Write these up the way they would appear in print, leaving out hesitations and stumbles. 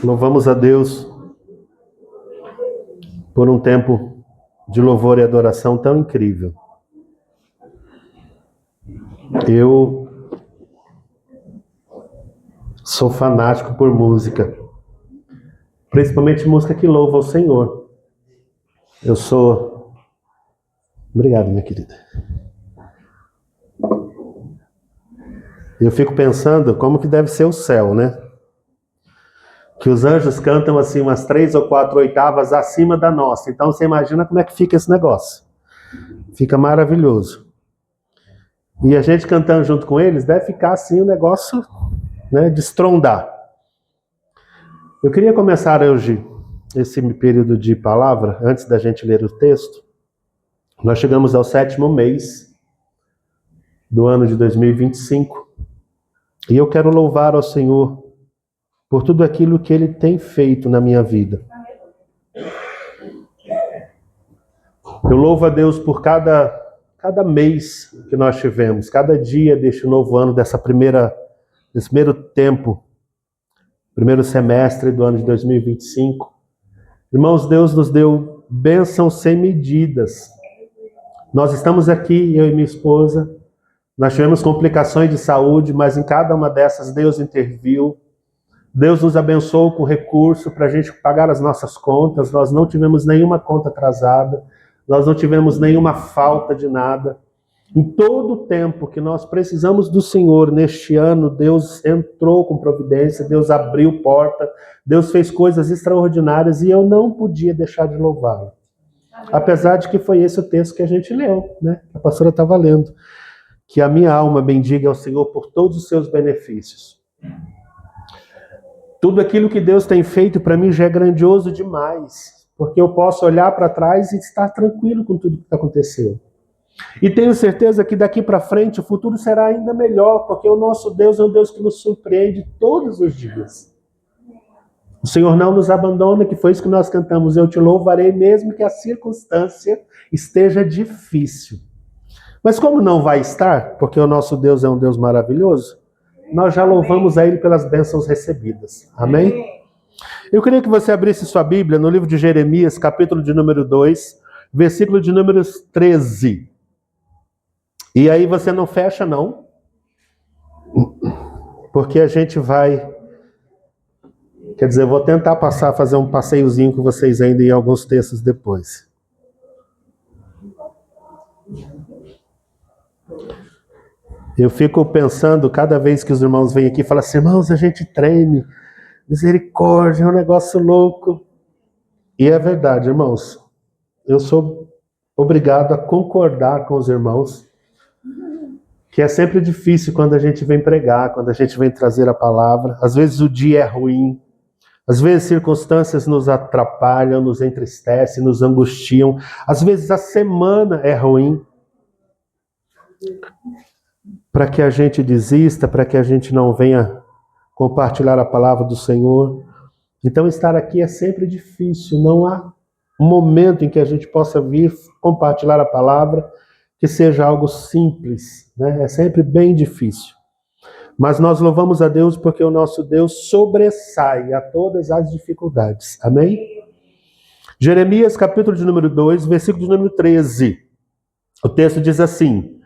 Louvamos a Deus por um tempo de louvor e adoração tão incrível. Eu sou fanático por música, principalmente música que louva ao Senhor. Obrigado, minha querida. Eu fico pensando como que deve ser o céu, né? Que os anjos cantam assim umas 3 ou 4 oitavas acima da nossa. Então você imagina como é que fica esse negócio. Fica maravilhoso. E a gente cantando junto com eles deve ficar assim o negócio, né, de estrondar. Eu queria começar hoje esse período de palavra, antes da gente ler o texto. Nós chegamos ao 7º mês do ano de 2025. E eu quero louvar ao Senhor por tudo aquilo que Ele tem feito na minha vida. Eu louvo a Deus por cada mês que nós tivemos, cada dia deste novo ano, desse primeiro tempo, primeiro semestre do ano de 2025. Irmãos, Deus nos deu bênçãos sem medidas. Nós estamos aqui, eu e minha esposa, nós tivemos complicações de saúde, mas em cada uma dessas Deus interviu. Deus nos abençoou com recurso para a gente pagar as nossas contas. Nós não tivemos nenhuma conta atrasada, nós não tivemos nenhuma falta de nada. Em todo o tempo que nós precisamos do Senhor neste ano, Deus entrou com providência, Deus abriu porta, Deus fez coisas extraordinárias e eu não podia deixar de louvá-lo. Apesar de que foi esse o texto que a gente leu, né? A pastora estava lendo. Que a minha alma bendiga ao Senhor por todos os seus benefícios. Tudo aquilo que Deus tem feito para mim já é grandioso demais, porque eu posso olhar para trás e estar tranquilo com tudo que aconteceu. E tenho certeza que daqui para frente o futuro será ainda melhor, porque o nosso Deus é um Deus que nos surpreende todos os dias. O Senhor não nos abandona, que foi isso que nós cantamos. Eu te louvarei mesmo que a circunstância esteja difícil. Mas como não vai estar, porque o nosso Deus é um Deus maravilhoso, nós já louvamos a Ele pelas bênçãos recebidas. Amém? Eu queria que você abrisse sua Bíblia no livro de Jeremias, capítulo de número 2, versículo de número 13. E aí você não fecha, não, porque a gente vai... Quer dizer, eu vou tentar fazer um passeiozinho com vocês ainda em alguns textos depois. Eu fico pensando, cada vez que os irmãos vêm aqui, falam assim, irmãos, a gente treme, misericórdia, é um negócio louco. E é verdade, irmãos. Eu sou obrigado a concordar com os irmãos, que é sempre difícil quando a gente vem pregar, quando a gente vem trazer a palavra. Às vezes o dia é ruim, às vezes circunstâncias nos atrapalham, nos entristecem, nos angustiam. Às vezes a semana é ruim. Para que a gente desista, para que a gente não venha compartilhar a palavra do Senhor. Então estar aqui é sempre difícil, não há um momento em que a gente possa vir compartilhar a palavra que seja algo simples, né? É sempre bem difícil. Mas nós louvamos a Deus porque o nosso Deus sobressai a todas as dificuldades. Amém? Jeremias, capítulo de número 2, versículo de número 13. O texto diz assim: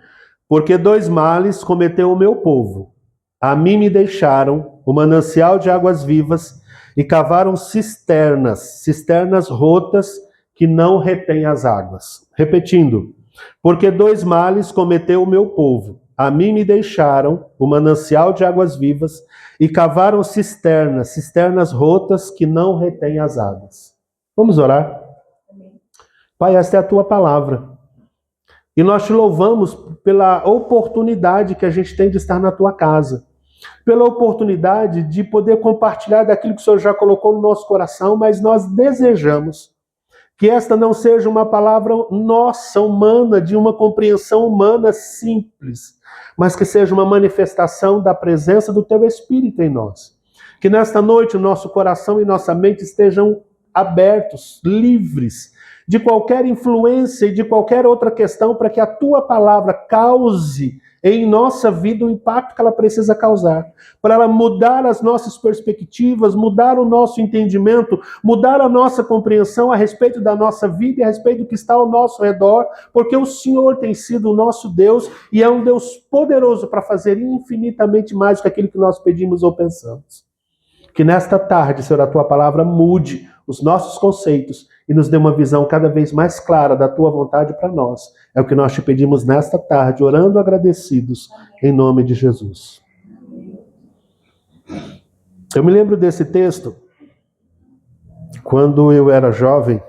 porque 2 males cometeu o meu povo. A mim me deixaram o manancial de águas vivas e cavaram cisternas rotas que não retêm as águas. Repetindo, porque 2 males cometeu o meu povo. A mim me deixaram o manancial de águas vivas e cavaram cisternas rotas que não retêm as águas. Vamos orar? Pai, esta é a tua palavra. E nós te louvamos pela oportunidade que a gente tem de estar na tua casa. Pela oportunidade de poder compartilhar daquilo que o Senhor já colocou no nosso coração, mas nós desejamos que esta não seja uma palavra nossa, humana, de uma compreensão humana simples, mas que seja uma manifestação da presença do teu Espírito em nós. Que nesta noite o nosso coração e nossa mente estejam abertos, livres de qualquer influência e de qualquer outra questão para que a tua palavra cause em nossa vida o impacto que ela precisa causar, para ela mudar as nossas perspectivas, mudar o nosso entendimento, mudar a nossa compreensão a respeito da nossa vida e a respeito do que está ao nosso redor, porque o Senhor tem sido o nosso Deus e é um Deus poderoso para fazer infinitamente mais do que aquilo que nós pedimos ou pensamos. Que nesta tarde, Senhor, a tua palavra mude os nossos conceitos e nos dê uma visão cada vez mais clara da tua vontade para nós. É o que nós te pedimos nesta tarde, orando agradecidos, em nome de Jesus. Eu me lembro desse texto quando eu era jovem,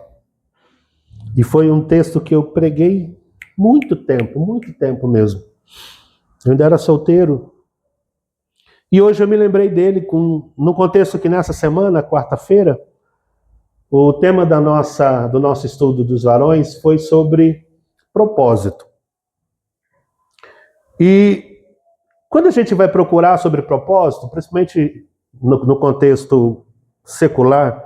e foi um texto que eu preguei muito tempo mesmo. Eu ainda era solteiro. E hoje eu me lembrei dele no contexto que nessa semana, quarta-feira, o tema do nosso estudo dos varões foi sobre propósito. E quando a gente vai procurar sobre propósito, principalmente no contexto secular,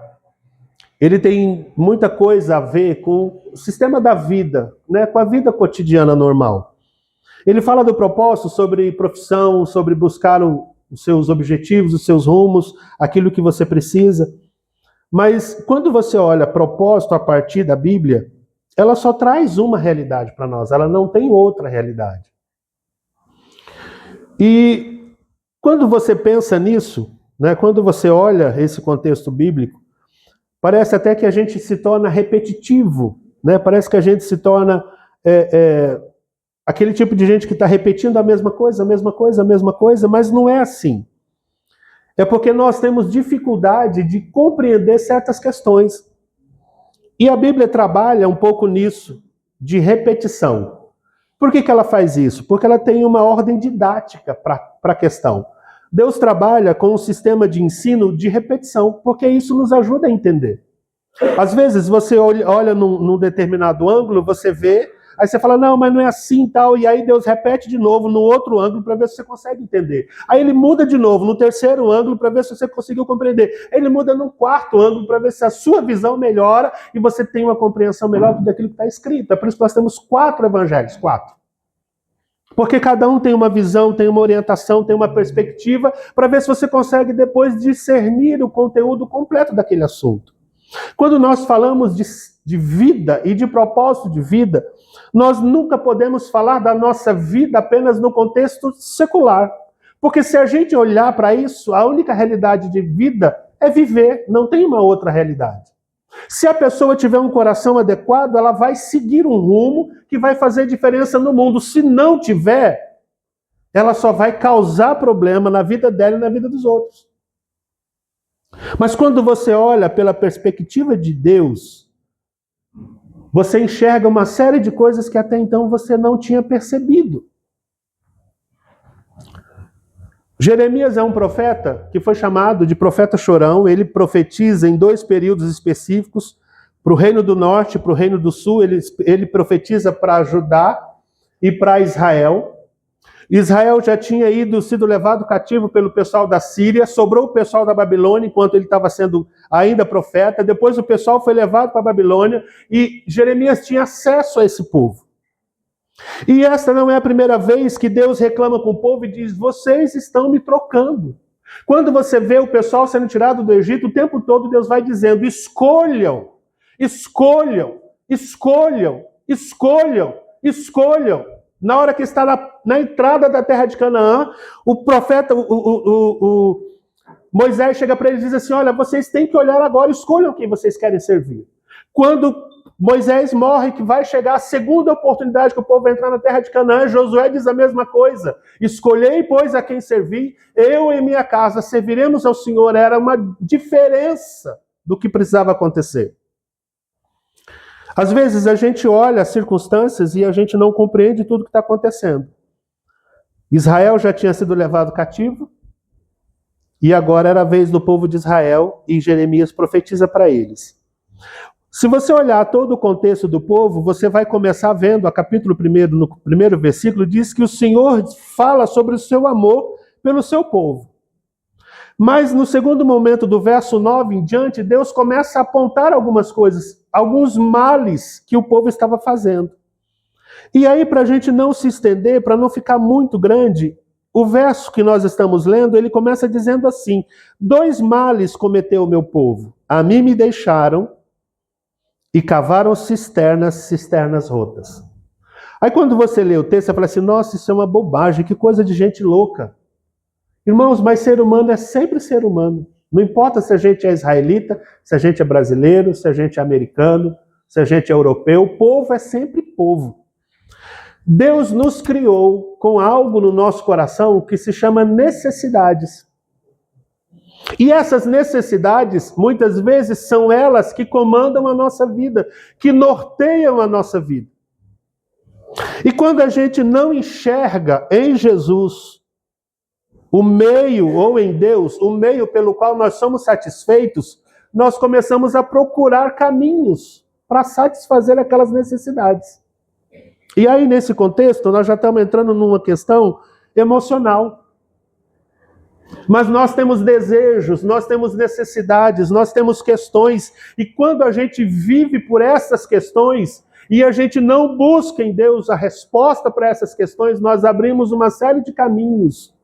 ele tem muita coisa a ver com o sistema da vida, né, com a vida cotidiana normal. Ele fala do propósito sobre profissão, sobre buscar os seus objetivos, os seus rumos, aquilo que você precisa. Mas quando você olha propósito a partir da Bíblia, ela só traz uma realidade para nós, ela não tem outra realidade. E quando você pensa nisso, né, quando você olha esse contexto bíblico, parece até que a gente se torna repetitivo, né? Parece que a gente se torna aquele tipo de gente que está repetindo a mesma coisa, mas não é assim. É porque nós temos dificuldade de compreender certas questões. E a Bíblia trabalha um pouco nisso, de repetição. Por que ela faz isso? Porque ela tem uma ordem didática para a questão. Deus trabalha com um sistema de ensino de repetição, porque isso nos ajuda a entender. Às vezes você olha num determinado ângulo, você vê, aí você fala, não, mas não é assim e tal, e aí Deus repete de novo no outro ângulo para ver se você consegue entender. Aí ele muda de novo no terceiro ângulo para ver se você conseguiu compreender. Ele muda no quarto ângulo para ver se a sua visão melhora e você tem uma compreensão melhor daquilo que está escrito. É por isso que nós temos 4 evangelhos, 4. Porque cada um tem uma visão, tem uma orientação, tem uma perspectiva, para ver se você consegue depois discernir o conteúdo completo daquele assunto. Quando nós falamos de vida e de propósito de vida, nós nunca podemos falar da nossa vida apenas no contexto secular. Porque se a gente olhar para isso, a única realidade de vida é viver, não tem uma outra realidade. Se a pessoa tiver um coração adequado, ela vai seguir um rumo que vai fazer diferença no mundo. Se não tiver, ela só vai causar problema na vida dela e na vida dos outros. Mas quando você olha pela perspectiva de Deus, você enxerga uma série de coisas que até então você não tinha percebido. Jeremias é um profeta que foi chamado de profeta chorão. Ele profetiza em 2 períodos específicos, para o reino do norte e para o reino do sul. Ele profetiza para Judá e para Israel. Israel já tinha sido levado cativo pelo pessoal da Síria, sobrou o pessoal da Babilônia enquanto ele estava sendo ainda profeta, depois o pessoal foi levado para a Babilônia e Jeremias tinha acesso a esse povo. E esta não é a primeira vez que Deus reclama com o povo e diz, vocês estão me trocando. Quando você vê o pessoal sendo tirado do Egito, o tempo todo Deus vai dizendo, escolham, escolham, escolham, escolham, escolham. Na hora que está na entrada da terra de Canaã, o profeta, Moisés chega para ele e diz assim, olha, vocês têm que olhar agora, escolham quem vocês querem servir. Quando Moisés morre, que vai chegar a segunda oportunidade que o povo vai entrar na terra de Canaã, Josué diz a mesma coisa. Escolhei, pois, a quem servir, eu e minha casa serviremos ao Senhor. Era uma diferença do que precisava acontecer. Às vezes a gente olha as circunstâncias e a gente não compreende tudo que está acontecendo. Israel já tinha sido levado cativo e agora era a vez do povo de Israel e Jeremias profetiza para eles. Se você olhar todo o contexto do povo, você vai começar vendo, a capítulo 1, no primeiro versículo, diz que o Senhor fala sobre o seu amor pelo seu povo. Mas no segundo momento, do verso 9 em diante, Deus começa a apontar algumas coisas, alguns males que o povo estava fazendo. E aí, para a gente não se estender, para não ficar muito grande, o verso que nós estamos lendo, ele começa dizendo assim: 2 males cometeu o meu povo. A mim me deixaram e cavaram cisternas rotas. Aí quando você lê o texto, você fala assim: nossa, isso é uma bobagem, que coisa de gente louca. Irmãos, mas ser humano é sempre ser humano. Não importa se a gente é israelita, se a gente é brasileiro, se a gente é americano, se a gente é europeu, o povo é sempre povo. Deus nos criou com algo no nosso coração que se chama necessidades. E essas necessidades, muitas vezes, são elas que comandam a nossa vida, que norteiam a nossa vida. E quando a gente não enxerga em Jesus o meio, ou em Deus, o meio pelo qual nós somos satisfeitos, nós começamos a procurar caminhos para satisfazer aquelas necessidades. E aí, nesse contexto, nós já estamos entrando numa questão emocional. Mas nós temos desejos, nós temos necessidades, nós temos questões, e quando a gente vive por essas questões, e a gente não busca em Deus a resposta para essas questões, nós abrimos uma série de caminhos,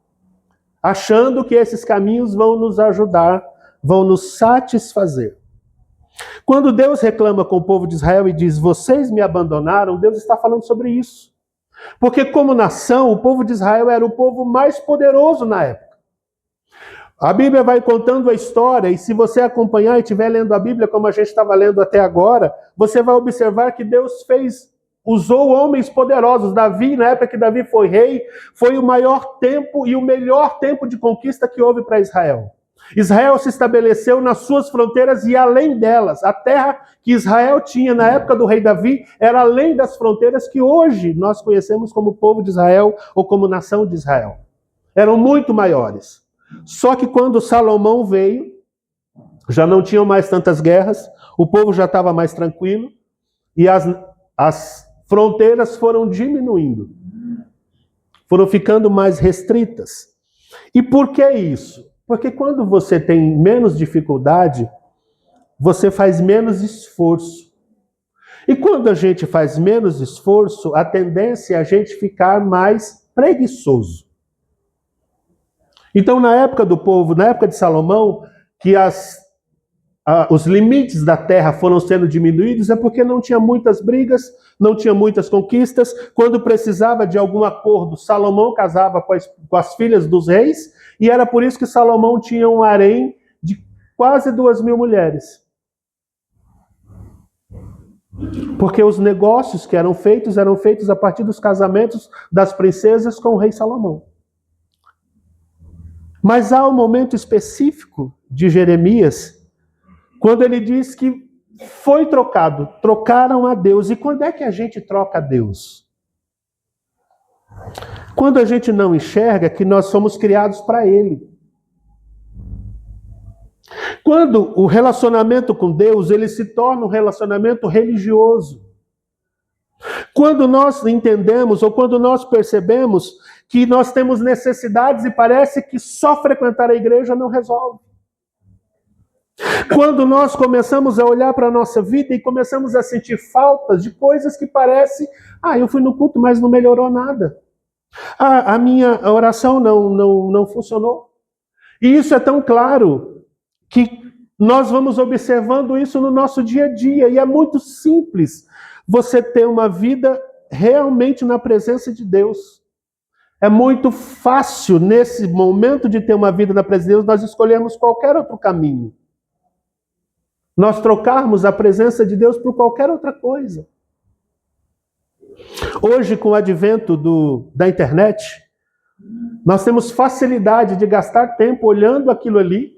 achando que esses caminhos vão nos ajudar, vão nos satisfazer. Quando Deus reclama com o povo de Israel e diz: vocês me abandonaram, Deus está falando sobre isso. Porque como nação, o povo de Israel era o povo mais poderoso na época. A Bíblia vai contando a história, e se você acompanhar e estiver lendo a Bíblia como a gente estava lendo até agora, você vai observar que Deus usou homens poderosos. Davi, na época que Davi foi rei, foi o maior tempo e o melhor tempo de conquista que houve para Israel. Israel se estabeleceu nas suas fronteiras e além delas. A terra que Israel tinha na época do rei Davi era além das fronteiras que hoje nós conhecemos como povo de Israel ou como nação de Israel. Eram muito maiores. Só que quando Salomão veio, já não tinham mais tantas guerras, o povo já estava mais tranquilo e as fronteiras foram diminuindo, foram ficando mais restritas. E por que isso? Porque quando você tem menos dificuldade, você faz menos esforço. E quando a gente faz menos esforço, a tendência é a gente ficar mais preguiçoso. Então, na época do povo, na época de Salomão, que os limites da terra foram sendo diminuídos, é porque não tinha muitas brigas, não tinha muitas conquistas. Quando precisava de algum acordo, Salomão casava com as filhas dos reis, e era por isso que Salomão tinha um harém de quase 2.000 mulheres. Porque os negócios que eram feitos a partir dos casamentos das princesas com o rei Salomão. Mas há um momento específico de Jeremias, quando ele diz que foi trocado, trocaram a Deus. E quando é que a gente troca a Deus? Quando a gente não enxerga que nós somos criados para Ele. Quando o relacionamento com Deus, ele se torna um relacionamento religioso. Quando nós entendemos ou quando nós percebemos que nós temos necessidades e parece que só frequentar a igreja não resolve. Quando nós começamos a olhar para a nossa vida e começamos a sentir faltas de coisas que parece, eu fui no culto, mas não melhorou nada. A minha oração não funcionou. E isso é tão claro que nós vamos observando isso no nosso dia a dia. E é muito simples você ter uma vida realmente na presença de Deus. É muito fácil, nesse momento de ter uma vida na presença de Deus, nós escolhermos qualquer outro caminho. Nós trocarmos a presença de Deus por qualquer outra coisa. Hoje, com o advento da internet, nós temos facilidade de gastar tempo olhando aquilo ali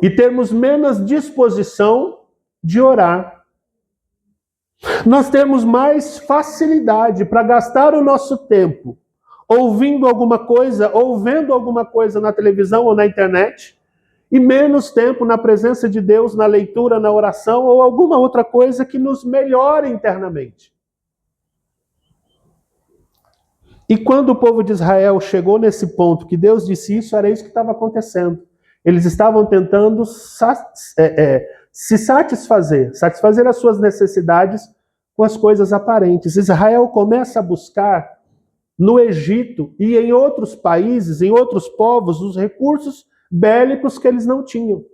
e termos menos disposição de orar. Nós temos mais facilidade para gastar o nosso tempo ouvindo alguma coisa, ou vendo alguma coisa na televisão ou na internet, e menos tempo na presença de Deus, na leitura, na oração, ou alguma outra coisa que nos melhore internamente. E quando o povo de Israel chegou nesse ponto que Deus disse isso, era isso que estava acontecendo. Eles estavam tentando se satisfazer as suas necessidades com as coisas aparentes. Israel começa a buscar no Egito e em outros países, em outros povos, os recursos bélicos que eles não tinham.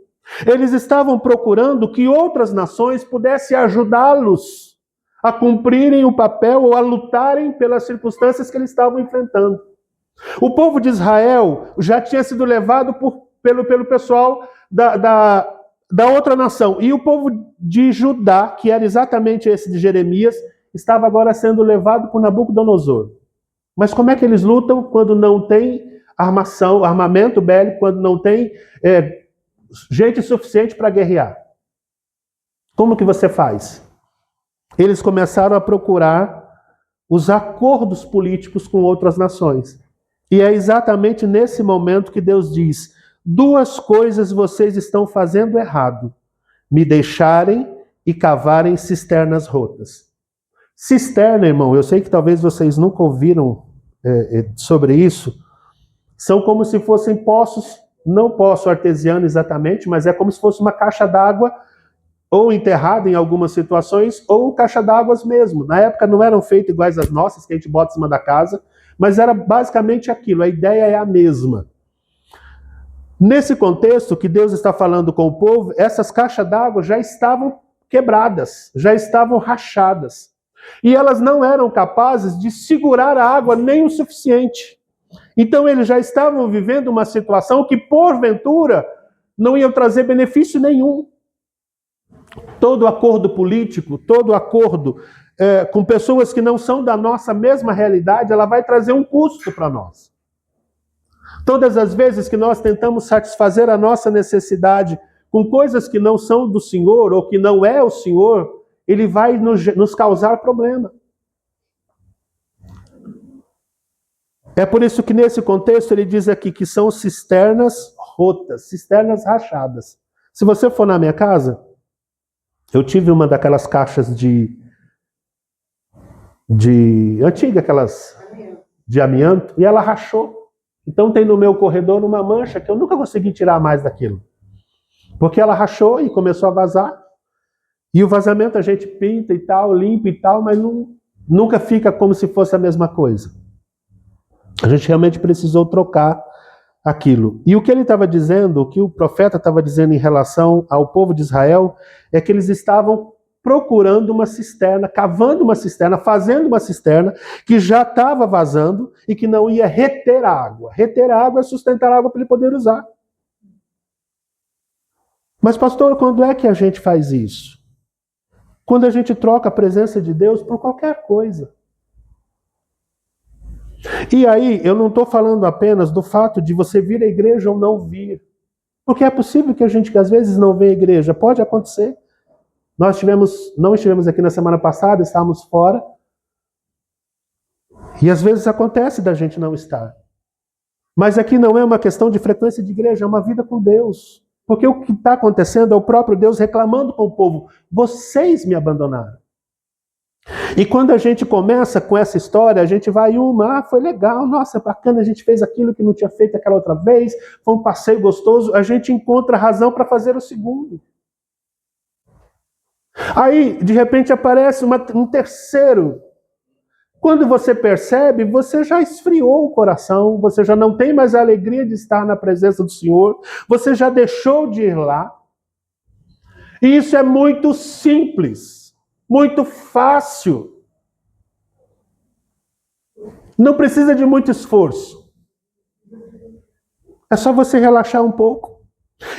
Eles estavam procurando que outras nações pudessem ajudá-los a cumprirem o papel ou a lutarem pelas circunstâncias que eles estavam enfrentando. O povo de Israel já tinha sido levado pelo pessoal da outra nação. E o povo de Judá, que era exatamente esse de Jeremias, estava agora sendo levado por Nabucodonosor. Mas como é que eles lutam quando não tem armamento bélico, quando não tem gente suficiente para guerrear? Como que você faz? Eles começaram a procurar os acordos políticos com outras nações. E é exatamente nesse momento que Deus diz: duas coisas vocês estão fazendo errado: me deixarem e cavarem cisternas rotas. Cisterna, irmão, eu sei que talvez vocês nunca ouviram sobre isso, são como se fossem poços, não poço artesiano exatamente, mas é como se fosse uma caixa d'água, ou enterrada em algumas situações, ou caixa d'água mesmo. Na época não eram feitas iguais às nossas, que a gente bota em cima da casa, mas era basicamente aquilo, a ideia é a mesma. Nesse contexto que Deus está falando com o povo, essas caixas d'água já estavam quebradas, já estavam rachadas. E elas não eram capazes de segurar a água nem o suficiente. Então eles já estavam vivendo uma situação que, porventura, não ia trazer benefício nenhum. Todo acordo político, todo acordo com pessoas que não são da nossa mesma realidade, ela vai trazer um custo para nós. Todas as vezes que nós tentamos satisfazer a nossa necessidade com coisas que não são do Senhor ou que não é o Senhor, ele vai nos causar problema. É por isso que nesse contexto ele diz aqui que são cisternas rotas, cisternas rachadas. Se você for na minha casa, eu tive uma daquelas caixas de antiga, aquelas de amianto, e ela rachou. Então tem no meu corredor uma mancha que eu nunca consegui tirar mais daquilo. Porque ela rachou e começou a vazar. E o vazamento a gente pinta e tal, limpa e tal, mas nunca fica como se fosse a mesma coisa. A gente realmente precisou trocar aquilo. E o que ele estava dizendo, o que o profeta estava dizendo em relação ao povo de Israel, é que eles estavam procurando uma cisterna, cavando uma cisterna, fazendo uma cisterna que já estava vazando e que não ia reter a água. Reter a água é sustentar a água para ele poder usar. Mas, pastor, quando é que a gente faz isso? Quando a gente troca a presença de Deus por qualquer coisa. E aí, eu não estou falando apenas do fato de você vir à igreja ou não vir. Porque é possível que a gente, às vezes, não venha à igreja. Pode acontecer. Nós não estivemos aqui na semana passada, estávamos fora. E às vezes acontece da gente não estar. Mas aqui não é uma questão de frequência de igreja, é uma vida com Deus. Porque o que está acontecendo é o próprio Deus reclamando com o povo: vocês me abandonaram. E quando a gente começa com essa história, a gente vai foi legal, nossa, bacana, a gente fez aquilo que não tinha feito aquela outra vez, foi um passeio gostoso, a gente encontra razão para fazer o segundo. Aí, de repente, aparece um terceiro. Quando você percebe, você já esfriou o coração, você já não tem mais a alegria de estar na presença do Senhor, você já deixou de ir lá. E isso é muito simples, muito fácil. Não precisa de muito esforço. É só você relaxar um pouco.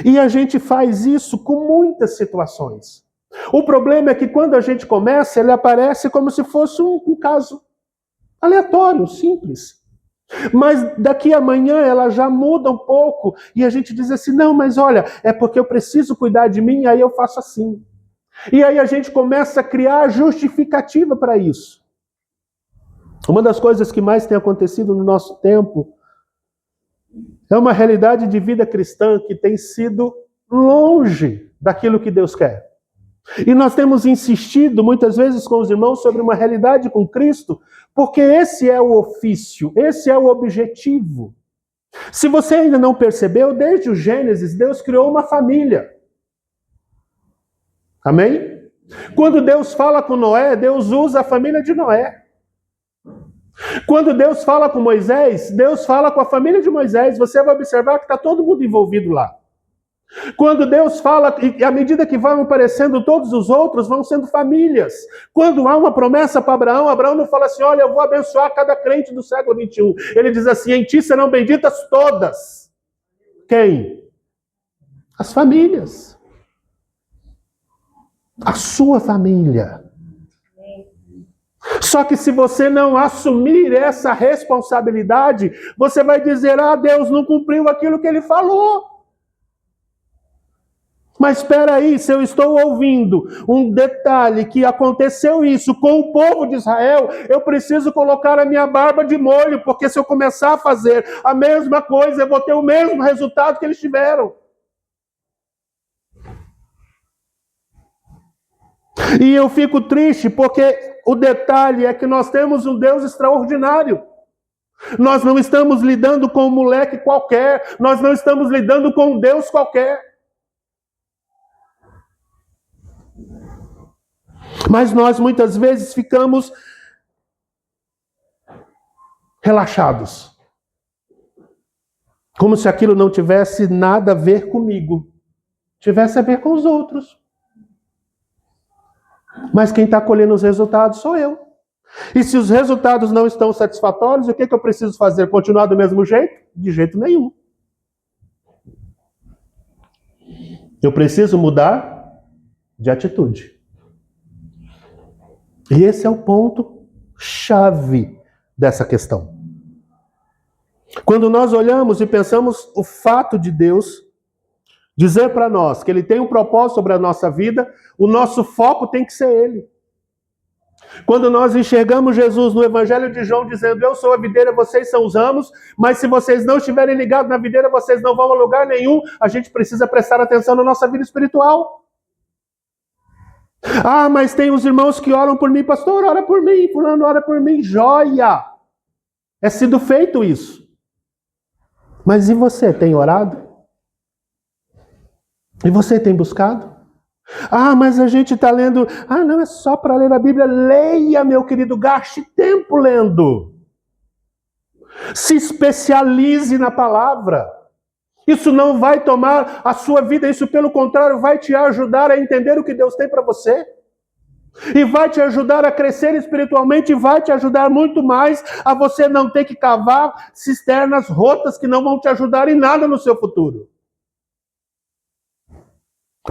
E a gente faz isso com muitas situações. O problema é que quando a gente começa, ele aparece como se fosse um caso aleatório, simples. Mas daqui a amanhã ela já muda um pouco e a gente diz assim: não, mas olha, é porque eu preciso cuidar de mim, aí eu faço assim. E aí a gente começa a criar justificativa para isso. Uma das coisas que mais tem acontecido no nosso tempo é uma realidade de vida cristã que tem sido longe daquilo que Deus quer. E nós temos insistido muitas vezes com os irmãos sobre uma realidade com Cristo, porque esse é o ofício, esse é o objetivo. Se você ainda não percebeu, desde o Gênesis, Deus criou uma família. Amém? Quando Deus fala com Noé, Deus usa a família de Noé. Quando Deus fala com Moisés, Deus fala com a família de Moisés. Você vai observar que está todo mundo envolvido lá. Quando Deus fala, e à medida que vão aparecendo todos os outros, vão sendo famílias. Quando há uma promessa para Abraão, Abraão não fala assim, olha, eu vou abençoar cada crente do século XXI. Ele diz assim, em ti serão benditas todas. Quem? As famílias. A sua família. Só que se você não assumir essa responsabilidade, você vai dizer, Deus não cumpriu aquilo que Ele falou. Mas espera aí, se eu estou ouvindo um detalhe que aconteceu isso com o povo de Israel, eu preciso colocar a minha barba de molho, porque se eu começar a fazer a mesma coisa, eu vou ter o mesmo resultado que eles tiveram. E eu fico triste porque o detalhe é que nós temos um Deus extraordinário. Nós não estamos lidando com um moleque qualquer, nós não estamos lidando com um Deus qualquer. Mas nós muitas vezes ficamos relaxados. Como se aquilo não tivesse nada a ver comigo. Tivesse a ver com os outros. Mas quem está colhendo os resultados sou eu. E se os resultados não estão satisfatórios, o que eu preciso fazer? Continuar do mesmo jeito? De jeito nenhum. Eu preciso mudar de atitude. E esse é o ponto chave dessa questão. Quando nós olhamos e pensamos o fato de Deus dizer para nós que Ele tem um propósito sobre a nossa vida, o nosso foco tem que ser Ele. Quando nós enxergamos Jesus no Evangelho de João dizendo, eu sou a videira, vocês são os ramos, mas se vocês não estiverem ligados na videira, vocês não vão a lugar nenhum, a gente precisa prestar atenção na nossa vida espiritual. Mas tem os irmãos que oram por mim, pastor, ora por mim, fulano ora por mim, joia! É sido feito isso. Mas e você, tem orado? E você tem buscado? Mas a gente está lendo, não é só para ler a Bíblia, leia, meu querido, gaste tempo lendo. Se especialize na palavra. Isso não vai tomar a sua vida, isso pelo contrário vai te ajudar a entender o que Deus tem para você. E vai te ajudar a crescer espiritualmente e vai te ajudar muito mais a você não ter que cavar cisternas rotas que não vão te ajudar em nada no seu futuro.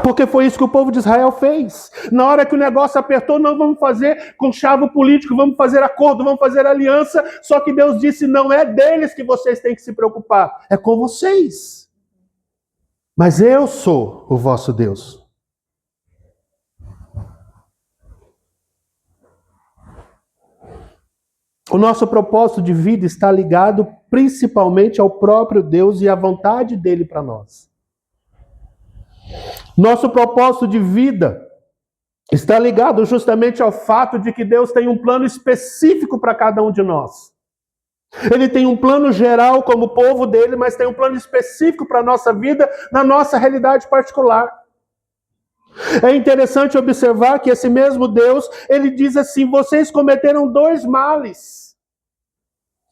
Porque foi isso que o povo de Israel fez. Na hora que o negócio apertou, não vamos fazer conchavo político, vamos fazer acordo, vamos fazer aliança. Só que Deus disse, não é deles que vocês têm que se preocupar, é com vocês. Mas eu sou o vosso Deus. O nosso propósito de vida está ligado principalmente ao próprio Deus e à vontade dele para nós. Nosso propósito de vida está ligado justamente ao fato de que Deus tem um plano específico para cada um de nós. Ele tem um plano geral como povo dele, mas tem um plano específico para a nossa vida, na nossa realidade particular. É interessante observar que esse mesmo Deus, ele diz assim, vocês cometeram 2 males.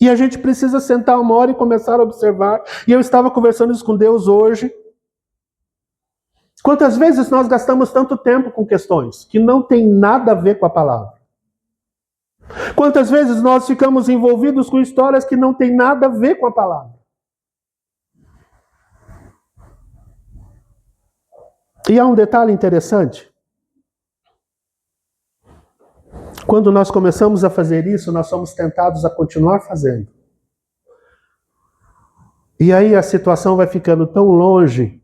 E a gente precisa sentar uma hora e começar a observar. E eu estava conversando isso com Deus hoje. Quantas vezes nós gastamos tanto tempo com questões que não tem nada a ver com a palavra? Quantas vezes nós ficamos envolvidos com histórias que não tem nada a ver com a palavra? E há um detalhe interessante. Quando nós começamos a fazer isso, nós somos tentados a continuar fazendo. E aí a situação vai ficando tão longe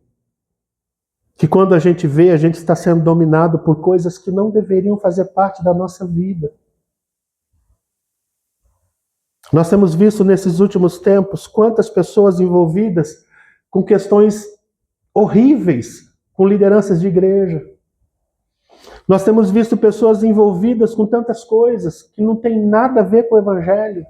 que quando a gente vê, a gente está sendo dominado por coisas que não deveriam fazer parte da nossa vida. Nós temos visto nesses últimos tempos quantas pessoas envolvidas com questões horríveis, com lideranças de igreja. Nós temos visto pessoas envolvidas com tantas coisas que não tem nada a ver com o Evangelho.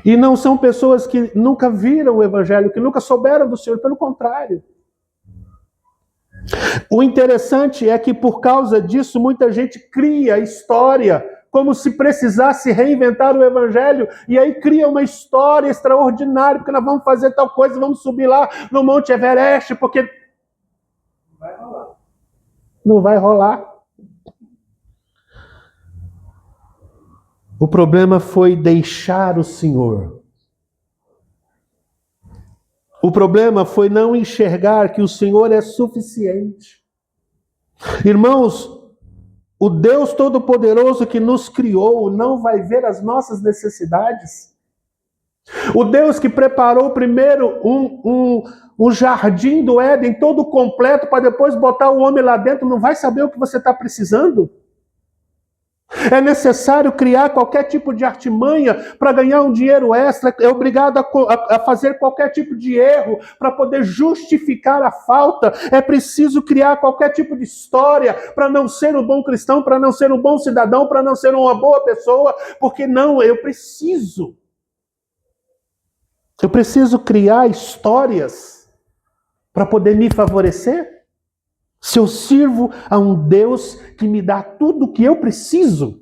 E não são pessoas que nunca viram o Evangelho, que nunca souberam do Senhor, pelo contrário. O interessante é que por causa disso muita gente cria história como se precisasse reinventar o Evangelho, e aí cria uma história extraordinária, porque nós vamos fazer tal coisa, vamos subir lá no Monte Everest, porque não vai rolar. Não vai rolar. O problema foi deixar o Senhor. O problema foi não enxergar que o Senhor é suficiente. Irmãos, o Deus Todo-Poderoso que nos criou não vai ver as nossas necessidades? O Deus que preparou primeiro um jardim do Éden todo completo para depois botar o homem lá dentro, não vai saber o que você está precisando? É necessário criar qualquer tipo de artimanha para ganhar um dinheiro extra, é obrigado a fazer qualquer tipo de erro para poder justificar a falta, é preciso criar qualquer tipo de história para não ser um bom cristão, para não ser um bom cidadão, para não ser uma boa pessoa, porque não, eu preciso criar histórias para poder me favorecer? Se eu sirvo a um Deus que me dá tudo o que eu preciso.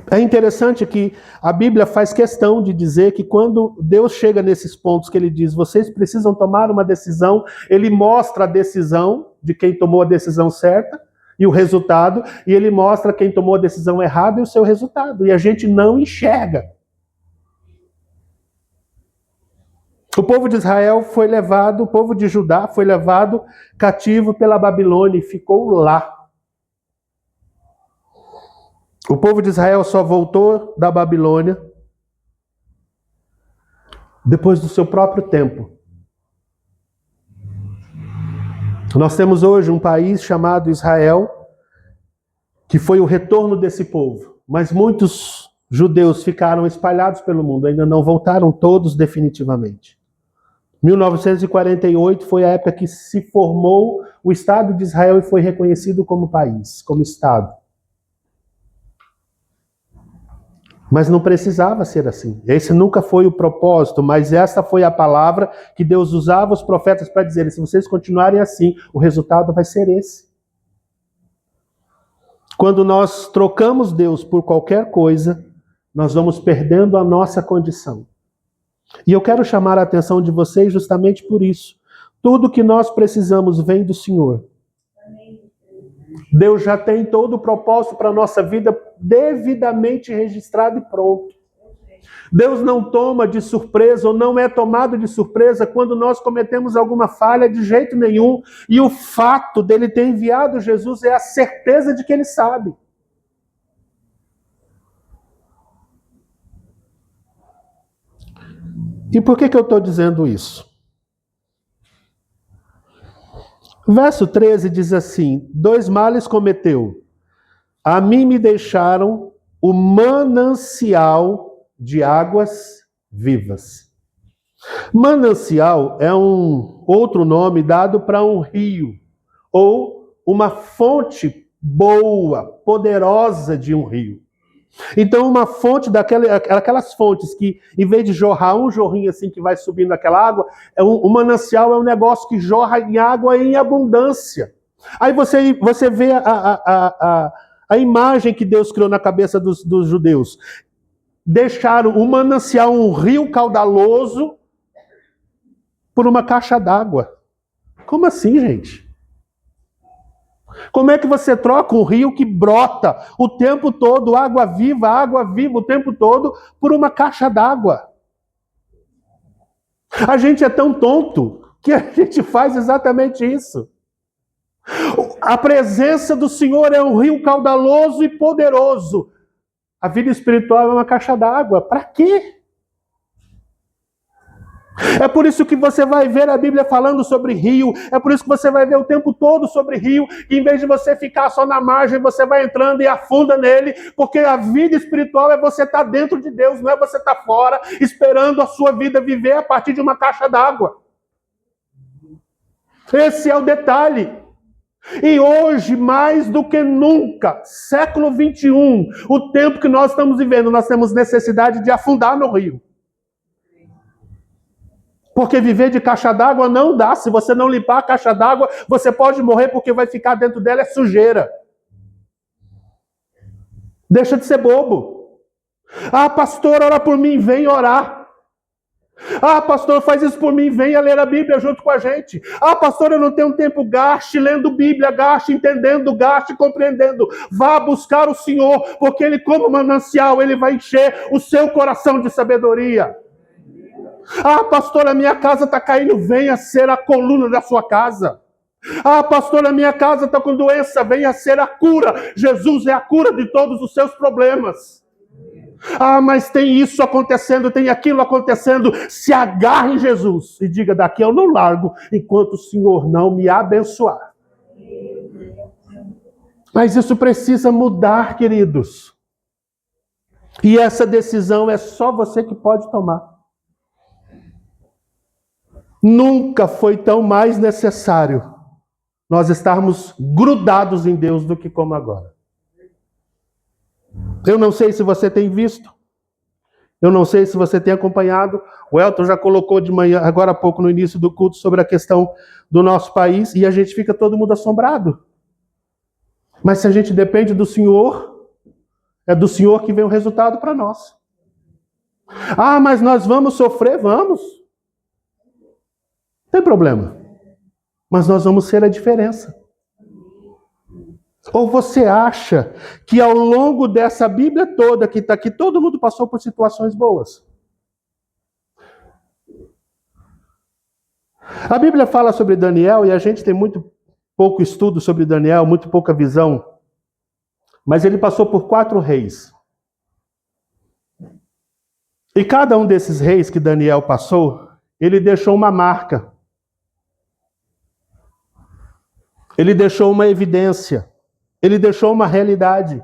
É interessante que a Bíblia faz questão de dizer que quando Deus chega nesses pontos que ele diz, vocês precisam tomar uma decisão, ele mostra a decisão de quem tomou a decisão certa e o resultado, e ele mostra quem tomou a decisão errada e o seu resultado. E a gente não enxerga. O povo de Israel foi levado, o povo de Judá foi levado cativo pela Babilônia e ficou lá. O povo de Israel só voltou da Babilônia depois do seu próprio tempo. Nós temos hoje um país chamado Israel, que foi o retorno desse povo, mas muitos judeus ficaram espalhados pelo mundo, ainda não voltaram todos definitivamente. 1948 foi a época que se formou o Estado de Israel e foi reconhecido como país, como Estado. Mas não precisava ser assim. Esse nunca foi o propósito, mas essa foi a palavra que Deus usava os profetas para dizer: se vocês continuarem assim, o resultado vai ser esse. Quando nós trocamos Deus por qualquer coisa, nós vamos perdendo a nossa condição. E eu quero chamar a atenção de vocês justamente por isso. Tudo que nós precisamos vem do Senhor. Deus já tem todo o propósito para a nossa vida devidamente registrado e pronto. Deus não toma de surpresa ou não é tomado de surpresa quando nós cometemos alguma falha de jeito nenhum. E o fato dele ter enviado Jesus é a certeza de que ele sabe. E por que eu estou dizendo isso? Verso 13 diz assim: 2 males cometeu. A mim me deixaram o manancial de águas vivas. Manancial é um outro nome dado para um rio, ou uma fonte boa, poderosa de um rio. Então, uma fonte aquelas fontes que, em vez de jorrar um jorrinho assim que vai subindo aquela água, um manancial é um negócio que jorra em água em abundância. Aí você vê a imagem que Deus criou na cabeça dos judeus. Deixaram um manancial, um rio caudaloso, por uma caixa d'água. Como assim, gente? Como é que você troca um rio que brota o tempo todo, água viva o tempo todo, por uma caixa d'água? A gente é tão tonto que a gente faz exatamente isso. A presença do Senhor é um rio caudaloso e poderoso. A vida espiritual é uma caixa d'água. Para quê? É por isso que você vai ver a Bíblia falando sobre rio, é por isso que você vai ver o tempo todo sobre rio, e em vez de você ficar só na margem, você vai entrando e afunda nele, porque a vida espiritual é você estar dentro de Deus, não é você estar fora, esperando a sua vida viver a partir de uma caixa d'água. Esse é o detalhe. E hoje, mais do que nunca, século 21, o tempo que nós estamos vivendo, nós temos necessidade de afundar no rio. Porque viver de caixa d'água não dá. Se você não limpar a caixa d'água, você pode morrer porque vai ficar dentro dela é sujeira. Deixa de ser bobo. Ah, pastor, ora por mim, vem orar. Ah, pastor, faz isso por mim, venha ler a Bíblia junto com a gente. Ah, pastor, eu não tenho tempo, gaste lendo Bíblia, gaste entendendo, gaste compreendendo. Vá buscar o Senhor, porque Ele, como manancial, Ele vai encher o seu coração de sabedoria. Ah, pastor, a minha casa está caindo, venha ser a coluna da sua casa. Ah, pastor, a minha casa está com doença, venha ser a cura. Jesus é a cura de todos os seus problemas. Ah, mas tem isso acontecendo, tem aquilo acontecendo. Se agarre em Jesus e diga, daqui eu não largo enquanto o Senhor não me abençoar. Mas isso precisa mudar, queridos. E essa decisão é só você que pode tomar. Nunca foi tão mais necessário nós estarmos grudados em Deus do que como agora. Eu não sei se você tem visto, eu não sei se você tem acompanhado, o Elton já colocou de manhã, agora há pouco no início do culto, sobre a questão do nosso país, e a gente fica todo mundo assombrado. Mas se a gente depende do Senhor, é do Senhor que vem o resultado para nós. Ah, mas nós vamos sofrer? Vamos. Não tem problema. Mas nós vamos ser a diferença. Ou você acha que ao longo dessa Bíblia toda que está aqui, todo mundo passou por situações boas? A Bíblia fala sobre Daniel, e a gente tem muito pouco estudo sobre Daniel, muito pouca visão. Mas ele passou por 4 reis. E cada um desses reis que Daniel passou, ele deixou uma marca. Ele deixou uma evidência. Ele deixou uma realidade.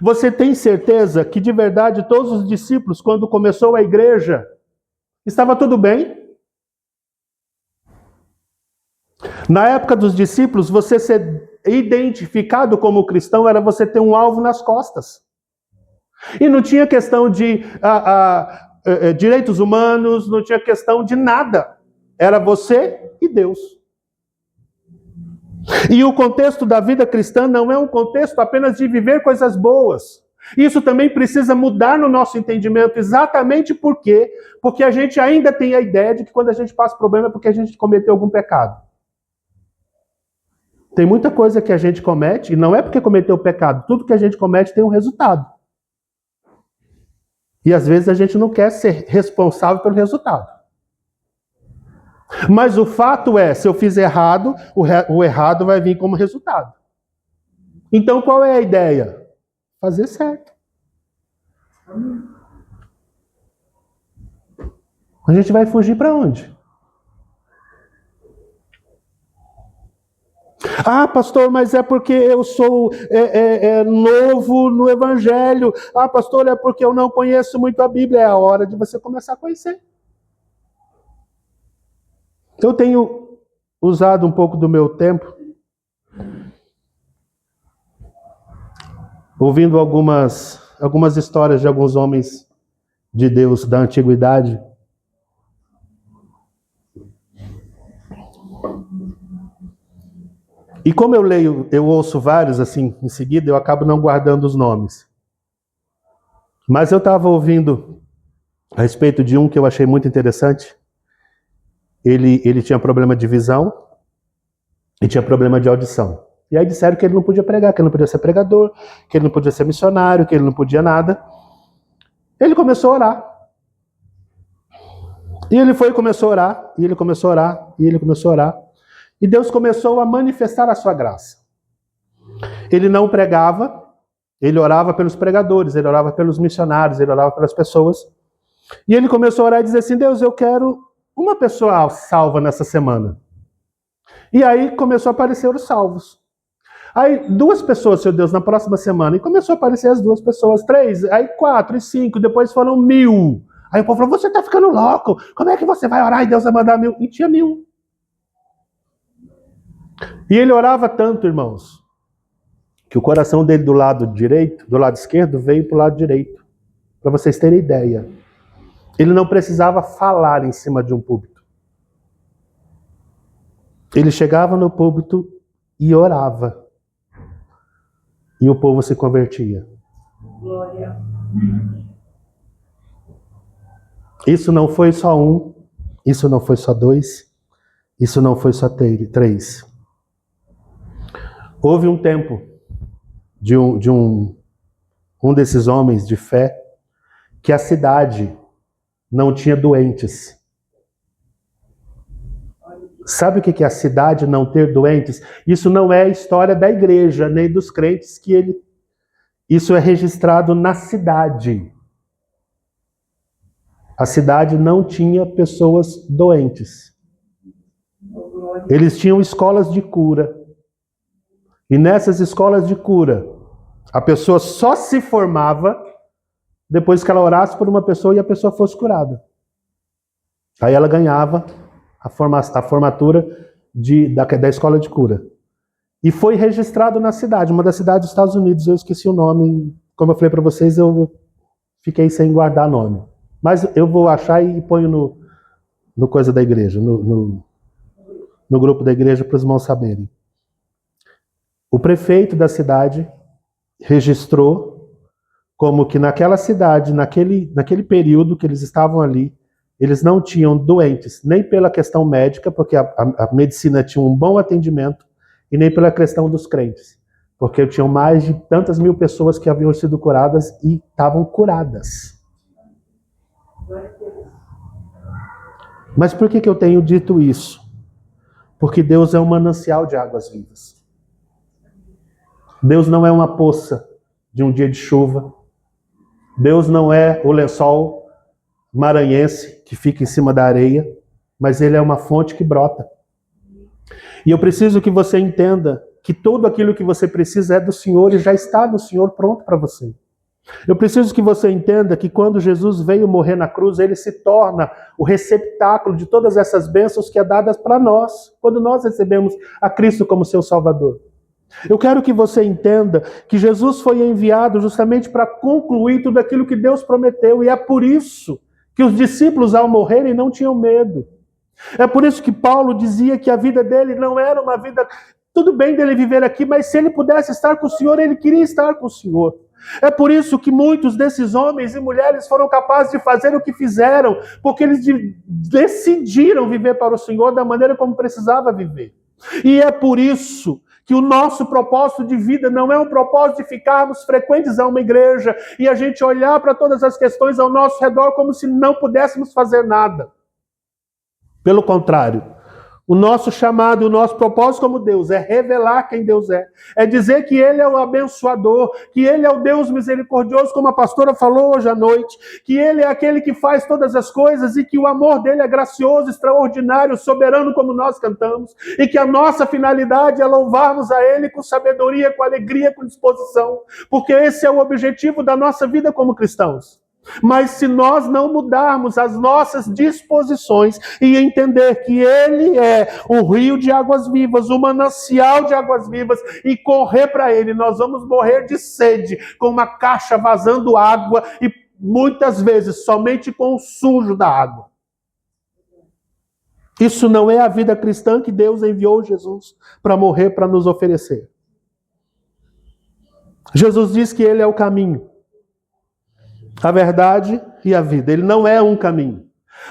Você tem certeza que de verdade todos os discípulos, quando começou a igreja, estava tudo bem? Na época dos discípulos, você ser identificado como cristão era você ter um alvo nas costas. E não tinha questão de direitos humanos, não tinha questão de nada. Era você e Deus. E o contexto da vida cristã não é um contexto apenas de viver coisas boas. Isso também precisa mudar no nosso entendimento, exatamente por quê? Porque a gente ainda tem a ideia de que quando a gente passa problema é porque a gente cometeu algum pecado. Tem muita coisa que a gente comete, e não é porque cometeu pecado, tudo que a gente comete tem um resultado. E às vezes a gente não quer ser responsável pelo resultado. Mas o fato é, se eu fiz errado, o errado vai vir como resultado. Então qual é a ideia? Fazer certo. A gente vai fugir para onde? Ah, pastor, mas é porque eu sou novo no Evangelho. Ah, pastor, é porque eu não conheço muito a Bíblia. É a hora de você começar a conhecer. Eu tenho usado um pouco do meu tempo ouvindo algumas histórias de alguns homens de Deus da antiguidade. E como eu ouço vários assim em seguida, eu acabo não guardando os nomes. Mas eu estava ouvindo a respeito de um que eu achei muito interessante. Ele tinha problema de visão e tinha problema de audição. E aí disseram que ele não podia pregar, que ele não podia ser pregador, que ele não podia ser missionário, que ele não podia nada. Ele começou a orar. E ele foi e começou a orar, e ele começou a orar, e ele começou a orar. E Deus começou a manifestar a sua graça. Ele não pregava, ele orava pelos pregadores, ele orava pelos missionários, ele orava pelas pessoas. E ele começou a orar e dizer assim, Deus, eu quero uma pessoa salva nessa semana. E aí começou a aparecer os salvos. Aí 2 pessoas, Senhor Deus, na próxima semana. E começou a aparecer as 2 pessoas, 3, aí 4 e 5, depois foram 1.000. Aí o povo falou, você tá ficando louco? Como é que você vai orar e Deus vai mandar 1.000? E tinha 1.000. E ele orava tanto, irmãos, que o coração dele do lado direito, do lado esquerdo, veio para o lado direito. Para vocês terem ideia. Ele não precisava falar em cima de um púlpito. Ele chegava no púlpito e orava. E o povo se convertia. Glória. Isso não foi só 1, isso não foi só 2, isso não foi só 3. Houve um tempo de um desses homens de fé que a cidade não tinha doentes. Sabe o que é a cidade não ter doentes? Isso não é a história da igreja, nem dos crentes Isso é registrado na cidade. A cidade não tinha pessoas doentes. Eles tinham escolas de cura. E nessas escolas de cura, a pessoa só se formava depois que ela orasse por uma pessoa e a pessoa fosse curada. Aí ela ganhava a formatura da escola de cura. E foi registrado na cidade, uma das cidades dos Estados Unidos. Eu esqueci o nome, como eu falei para vocês, eu fiquei sem guardar nome. Mas eu vou achar e ponho no coisa da igreja, no grupo da igreja para os irmãos saberem. O prefeito da cidade registrou como que naquela cidade, naquele período que eles estavam ali, eles não tinham doentes, nem pela questão médica, porque a medicina tinha um bom atendimento, e nem pela questão dos crentes, porque tinham mais de tantas mil pessoas que haviam sido curadas e estavam curadas. Mas por que eu tenho dito isso? Porque Deus é um manancial de águas vivas. Deus não é uma poça de um dia de chuva. Deus não é o lençol maranhense que fica em cima da areia, mas ele é uma fonte que brota. E eu preciso que você entenda que tudo aquilo que você precisa é do Senhor e já está no Senhor pronto para você. Eu preciso que você entenda que quando Jesus veio morrer na cruz, ele se torna o receptáculo de todas essas bênçãos que é dadas para nós, quando nós recebemos a Cristo como seu Salvador. Eu quero que você entenda que Jesus foi enviado justamente para concluir tudo aquilo que Deus prometeu, e é por isso que os discípulos, ao morrerem, não tinham medo. É por isso que Paulo dizia que a vida dele não era uma vida... Tudo bem dele viver aqui, mas se ele pudesse estar com o Senhor, ele queria estar com o Senhor. É por isso que muitos desses homens e mulheres foram capazes de fazer o que fizeram, porque eles decidiram viver para o Senhor da maneira como precisava viver. E é por isso que o nosso propósito de vida não é um propósito de ficarmos frequentes a uma igreja e a gente olhar para todas as questões ao nosso redor como se não pudéssemos fazer nada. Pelo contrário, o nosso chamado e o nosso propósito como Deus é revelar quem Deus é dizer que Ele é o abençoador, que Ele é o Deus misericordioso, como a pastora falou hoje à noite, que Ele é aquele que faz todas as coisas e que o amor dele é gracioso, extraordinário, soberano, como nós cantamos, e que a nossa finalidade é louvarmos a Ele com sabedoria, com alegria, com disposição, porque esse é o objetivo da nossa vida como cristãos. Mas se nós não mudarmos as nossas disposições e entender que Ele é o rio de águas vivas, o manancial de águas vivas, e correr para Ele, nós vamos morrer de sede com uma caixa vazando água e muitas vezes somente com o sujo da água. Isso não é a vida cristã que Deus enviou Jesus para morrer, para nos oferecer. Jesus diz que Ele é o caminho, a verdade e a vida. Ele não é um caminho.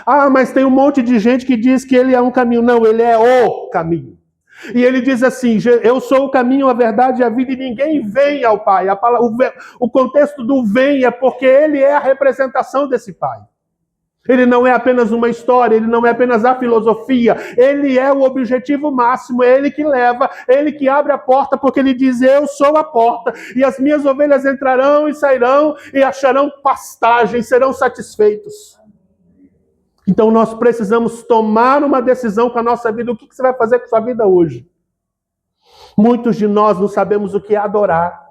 Ah, mas tem um monte de gente que diz que ele é um caminho. Não, ele é o caminho. E ele diz assim, eu sou o caminho, a verdade e a vida, e ninguém vem ao Pai. O contexto do vem é porque ele é a representação desse Pai. Ele não é apenas uma história, ele não é apenas a filosofia, ele é o objetivo máximo, é ele que leva, é ele que abre a porta, porque ele diz, eu sou a porta, e as minhas ovelhas entrarão e sairão, e acharão pastagem, serão satisfeitos. Então nós precisamos tomar uma decisão com a nossa vida. O que você vai fazer com a sua vida hoje? Muitos de nós não sabemos o que é adorar.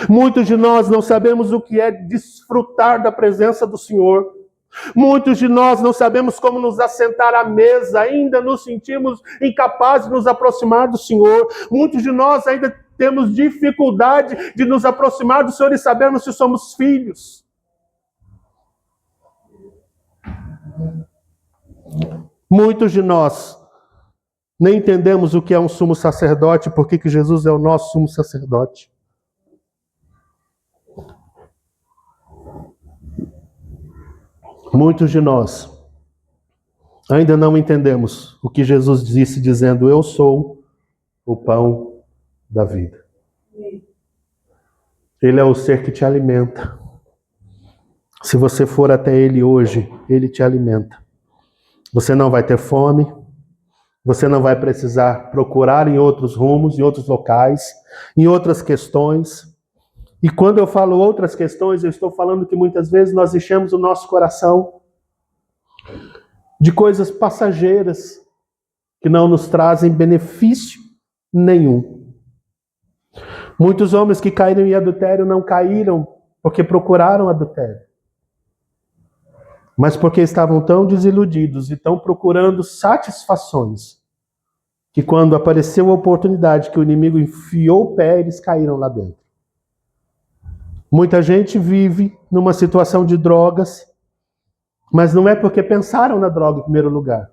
Muitos de nós não sabemos o que é desfrutar da presença do Senhor. Muitos de nós não sabemos como nos assentar à mesa, ainda nos sentimos incapazes de nos aproximar do Senhor. Muitos de nós ainda temos dificuldade de nos aproximar do Senhor e sabermos se somos filhos. Muitos de nós nem entendemos o que é um sumo sacerdote, porque que Jesus é o nosso sumo sacerdote. Muitos de nós ainda não entendemos o que Jesus disse, dizendo: eu sou o pão da vida. Ele é o ser que te alimenta. Se você for até Ele hoje, Ele te alimenta. Você não vai ter fome, você não vai precisar procurar em outros rumos, em outros locais, em outras questões. E quando eu falo outras questões, eu estou falando que muitas vezes nós enchemos o nosso coração de coisas passageiras que não nos trazem benefício nenhum. Muitos homens que caíram em adultério não caíram porque procuraram adultério, mas porque estavam tão desiludidos e tão procurando satisfações, que quando apareceu a oportunidade que o inimigo enfiou o pé, eles caíram lá dentro. Muita gente vive numa situação de drogas, mas não é porque pensaram na droga em primeiro lugar,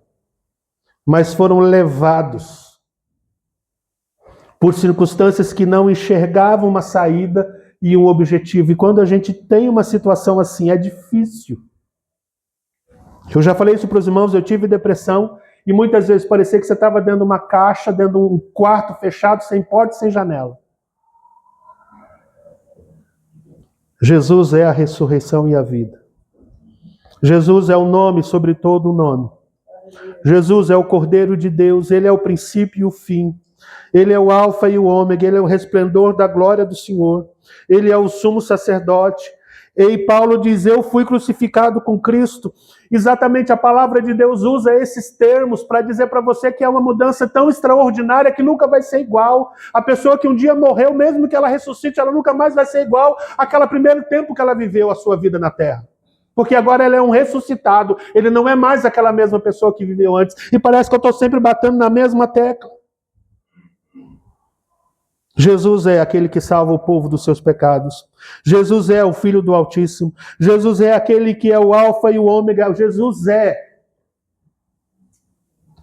mas foram levados por circunstâncias que não enxergavam uma saída e um objetivo. E quando a gente tem uma situação assim, é difícil. Eu já falei isso para os irmãos, eu tive depressão e muitas vezes parecia que você estava dentro de uma caixa, dentro de um quarto fechado, sem porta e sem janela. Jesus é a ressurreição e a vida. Jesus é o nome sobre todo o nome. Jesus é o Cordeiro de Deus, Ele é o princípio e o fim. Ele é o alfa e o ômega, Ele é o resplendor da glória do Senhor. Ele é o sumo sacerdote. E Paulo diz: eu fui crucificado com Cristo. Exatamente, a palavra de Deus usa esses termos para dizer para você que é uma mudança tão extraordinária que nunca vai ser igual. A pessoa que um dia morreu, mesmo que ela ressuscite, ela nunca mais vai ser igual àquele primeiro tempo que ela viveu a sua vida na terra. Porque agora ele é um ressuscitado, ele não é mais aquela mesma pessoa que viveu antes. E parece que eu estou sempre batendo na mesma tecla. Jesus é aquele que salva o povo dos seus pecados. Jesus é o Filho do Altíssimo. Jesus é aquele que é o alfa e o ômega. Jesus é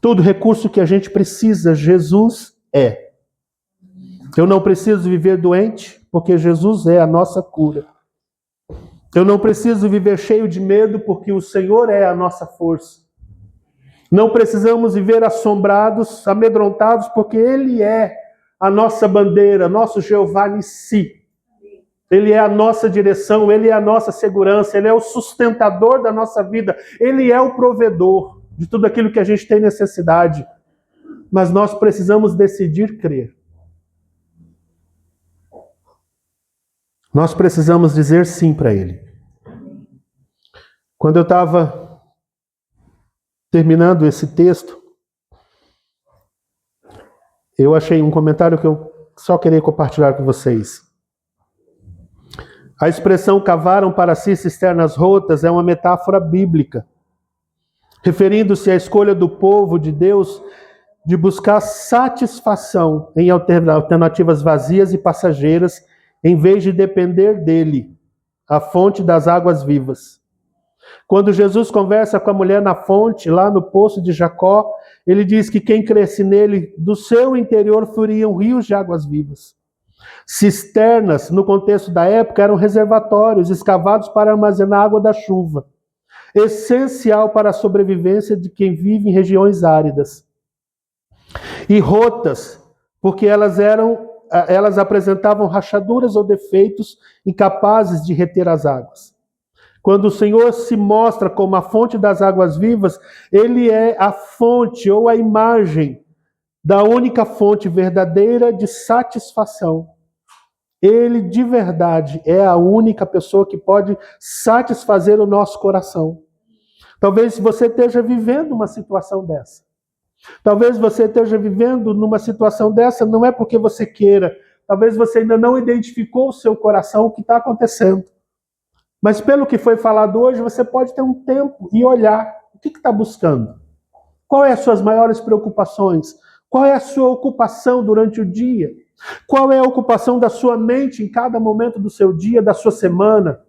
todo recurso que a gente precisa. Jesus é. Eu não preciso viver doente, porque Jesus é a nossa cura. Eu não preciso viver cheio de medo, porque o Senhor é a nossa força. Não precisamos viver assombrados, amedrontados, porque Ele é a nossa bandeira, nosso Jeová Nissi. Ele é a nossa direção, Ele é a nossa segurança, Ele é o sustentador da nossa vida, Ele é o provedor de tudo aquilo que a gente tem necessidade. Mas nós precisamos decidir crer. Nós precisamos dizer sim para Ele. Quando eu estava terminando esse texto, eu achei um comentário que eu só queria compartilhar com vocês. A expressão cavaram para si cisternas rotas é uma metáfora bíblica, referindo-se à escolha do povo de Deus de buscar satisfação em alternativas vazias e passageiras, em vez de depender dele, a fonte das águas vivas. Quando Jesus conversa com a mulher na fonte, lá no poço de Jacó, ele diz que quem cresce nele, do seu interior fluiriam rios de águas vivas. Cisternas, no contexto da época, eram reservatórios escavados para armazenar água da chuva, essencial para a sobrevivência de quem vive em regiões áridas. E rotas, porque elas apresentavam rachaduras ou defeitos incapazes de reter as águas. Quando o Senhor se mostra como a fonte das águas vivas, Ele é a fonte ou a imagem da única fonte verdadeira de satisfação. Ele, de verdade, é a única pessoa que pode satisfazer o nosso coração. Talvez você esteja vivendo uma situação dessa. Talvez você esteja vivendo numa situação dessa, não é porque você queira. Talvez você ainda não identificou o seu coração, o que está acontecendo. Mas pelo que foi falado hoje, você pode ter um tempo e olhar o que está buscando. Qual é as suas maiores preocupações? Qual é a sua ocupação durante o dia? Qual é a ocupação da sua mente em cada momento do seu dia, da sua semana?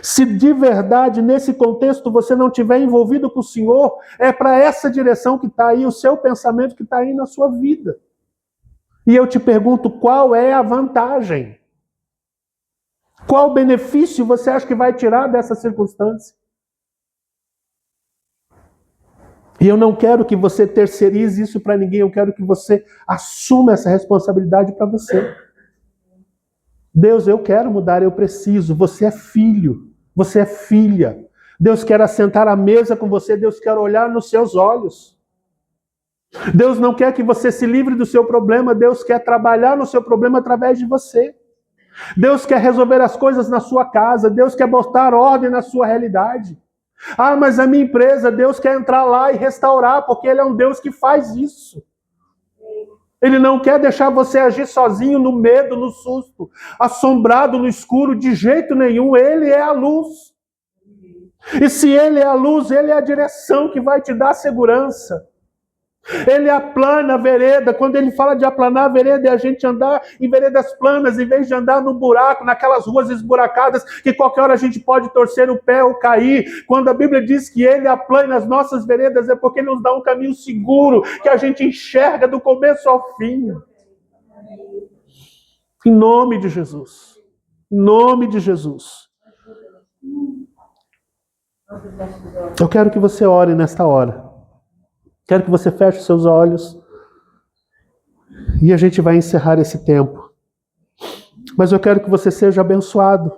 Se de verdade, nesse contexto, você não estiver envolvido com o Senhor, é para essa direção que está aí, o seu pensamento que está aí na sua vida. E eu te pergunto, qual é a vantagem? Qual benefício você acha que vai tirar dessa circunstância? E eu não quero que você terceirize isso para ninguém, eu quero que você assuma essa responsabilidade para você. Deus, eu quero mudar, eu preciso. Você é filho, você é filha. Deus quer assentar à mesa com você, Deus quer olhar nos seus olhos. Deus não quer que você se livre do seu problema, Deus quer trabalhar no seu problema através de você. Deus quer resolver as coisas na sua casa, Deus quer botar ordem na sua realidade. Ah, mas a minha empresa, Deus quer entrar lá e restaurar, porque Ele é um Deus que faz isso. Ele não quer deixar você agir sozinho no medo, no susto, assombrado no escuro, de jeito nenhum. Ele é a luz. E se Ele é a luz, Ele é a direção que vai te dar segurança. Ele aplana a vereda. Quando Ele fala de aplanar a vereda, é a gente andar em veredas planas, em vez de andar no buraco, naquelas ruas esburacadas, que qualquer hora a gente pode torcer o pé ou cair. Quando a Bíblia diz que Ele aplana as nossas veredas, é porque Ele nos dá um caminho seguro, que a gente enxerga do começo ao fim. Em nome de Jesus. Em nome de Jesus. Eu quero que você ore nesta hora. Quero que você feche os seus olhos e a gente vai encerrar esse tempo. Mas eu quero que você seja abençoado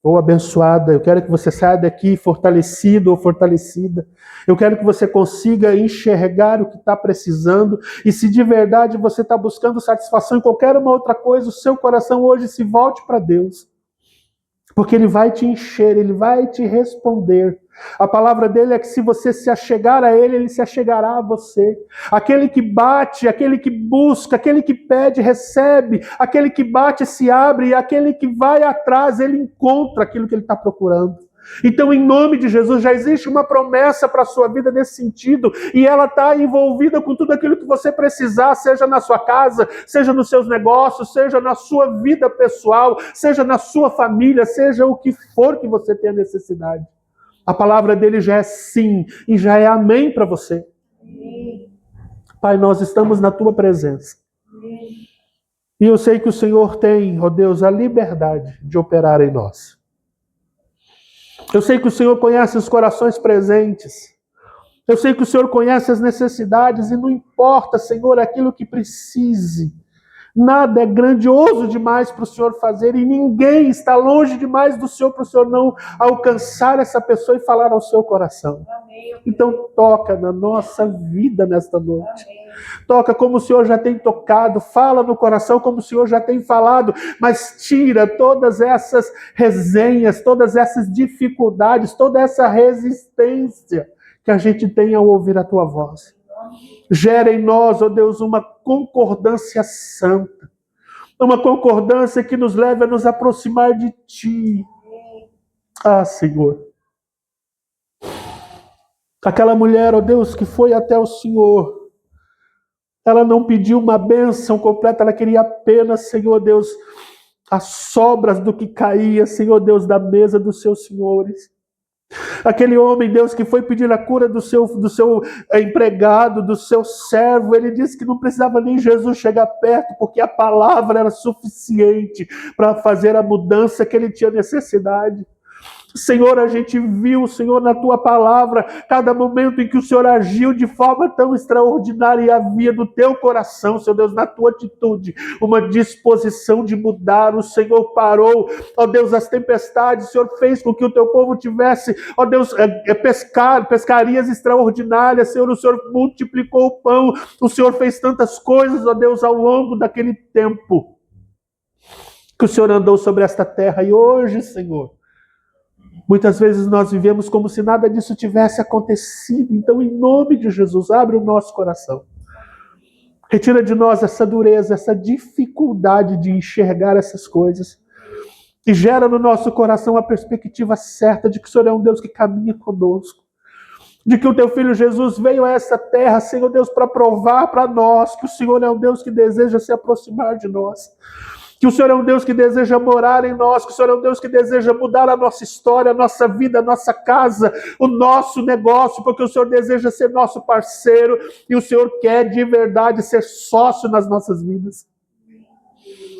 ou abençoada. Eu quero que você saia daqui fortalecido ou fortalecida. Eu quero que você consiga enxergar o que está precisando. E se de verdade você está buscando satisfação em qualquer uma outra coisa, o seu coração hoje se volte para Deus. Porque Ele vai te encher, Ele vai te responder. A palavra dele é que se você se achegar a Ele, Ele se achegará a você. Aquele que bate, aquele que busca, aquele que pede, recebe. Aquele que bate, se abre. E aquele que vai atrás, ele encontra aquilo que ele está procurando. Então, em nome de Jesus, já existe uma promessa para a sua vida nesse sentido, e ela está envolvida com tudo aquilo que você precisar, seja na sua casa, seja nos seus negócios, seja na sua vida pessoal, seja na sua família, seja o que for que você tenha necessidade. A palavra dele já é sim, e já é amém para você. Pai, nós estamos na tua presença. E eu sei que o Senhor tem, ó Deus, a liberdade de operar em nós. Eu sei que o Senhor conhece os corações presentes. Eu sei que o Senhor conhece as necessidades e não importa, Senhor, aquilo que precise. Nada é grandioso demais para o Senhor fazer e ninguém está longe demais do Senhor para o Senhor não alcançar essa pessoa e falar ao seu coração. Então toca na nossa vida nesta noite. Toca como o Senhor já tem tocado, fala no coração como o Senhor já tem falado, mas tira todas essas resenhas, todas essas dificuldades, toda essa resistência que a gente tem ao ouvir a tua voz. Gera em nós, ó Deus, uma concordância santa, uma concordância que nos leve a nos aproximar de Ti. Ah, Senhor. Aquela mulher, ó Deus, que foi até o Senhor, ela não pediu uma bênção completa, ela queria apenas, Senhor Deus, as sobras do que caía, Senhor Deus, da mesa dos seus senhores. Aquele homem, Deus, que foi pedir a cura do seu empregado, do seu servo, ele disse que não precisava nem Jesus chegar perto, porque a palavra era suficiente para fazer a mudança que ele tinha necessidade. Senhor, a gente viu, Senhor, na Tua palavra, cada momento em que o Senhor agiu de forma tão extraordinária e havia do Teu coração, Senhor Deus, na Tua atitude, uma disposição de mudar. O Senhor parou, ó Deus, as tempestades, o Senhor fez com que o Teu povo tivesse, ó Deus, pescarias extraordinárias, Senhor, o Senhor multiplicou o pão, o Senhor fez tantas coisas, ó Deus, ao longo daquele tempo que o Senhor andou sobre esta terra. E hoje, Senhor, Muitas vezes nós vivemos como se nada disso tivesse acontecido. Então, em nome de Jesus, abre o nosso coração. Retira de nós essa dureza, essa dificuldade de enxergar essas coisas. E gera no nosso coração a perspectiva certa de que o Senhor é um Deus que caminha conosco. De que o teu Filho Jesus veio a essa terra, Senhor Deus, para provar para nós que o Senhor é um Deus que deseja se aproximar de nós. Que o Senhor é um Deus que deseja morar em nós, que o Senhor é um Deus que deseja mudar a nossa história, a nossa vida, a nossa casa, o nosso negócio, porque o Senhor deseja ser nosso parceiro e o Senhor quer de verdade ser sócio nas nossas vidas.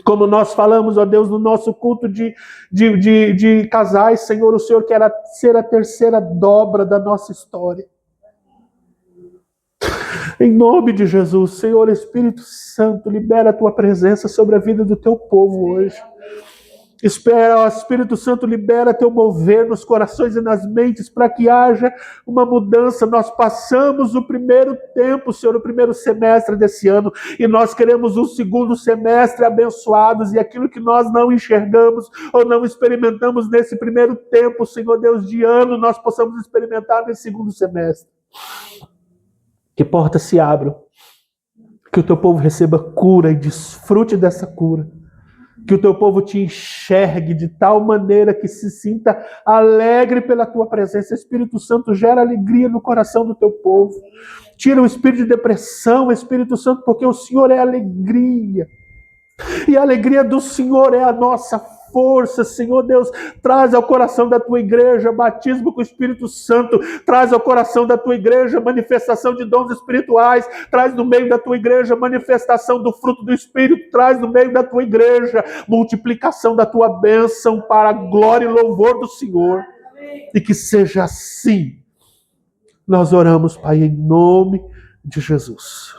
Como nós falamos, ó Deus, no nosso culto de casais, Senhor, o Senhor quer ser a terceira dobra da nossa história. Em nome de Jesus, Senhor Espírito Santo, libera a tua presença sobre a vida do teu povo hoje. Espírito Santo, libera teu mover nos corações e nas mentes para que haja uma mudança. Nós passamos o primeiro tempo, Senhor, o primeiro semestre desse ano, e nós queremos um segundo semestre abençoados, e aquilo que nós não enxergamos ou não experimentamos nesse primeiro tempo, Senhor Deus, de ano, nós possamos experimentar nesse segundo semestre. Que portas se abram, que o teu povo receba cura e desfrute dessa cura. Que o teu povo te enxergue de tal maneira que se sinta alegre pela tua presença. Espírito Santo, gera alegria no coração do teu povo. Tira o espírito de depressão, Espírito Santo, porque o Senhor é alegria. E a alegria do Senhor é a nossa força, Senhor Deus. Traz ao coração da tua igreja batismo com o Espírito Santo. Traz ao coração da tua igreja manifestação de dons espirituais. Traz no meio da tua igreja manifestação do fruto do Espírito. Traz no meio da tua igreja multiplicação da tua bênção para a glória e louvor do Senhor. E que seja assim. Nós oramos, Pai, em nome de Jesus.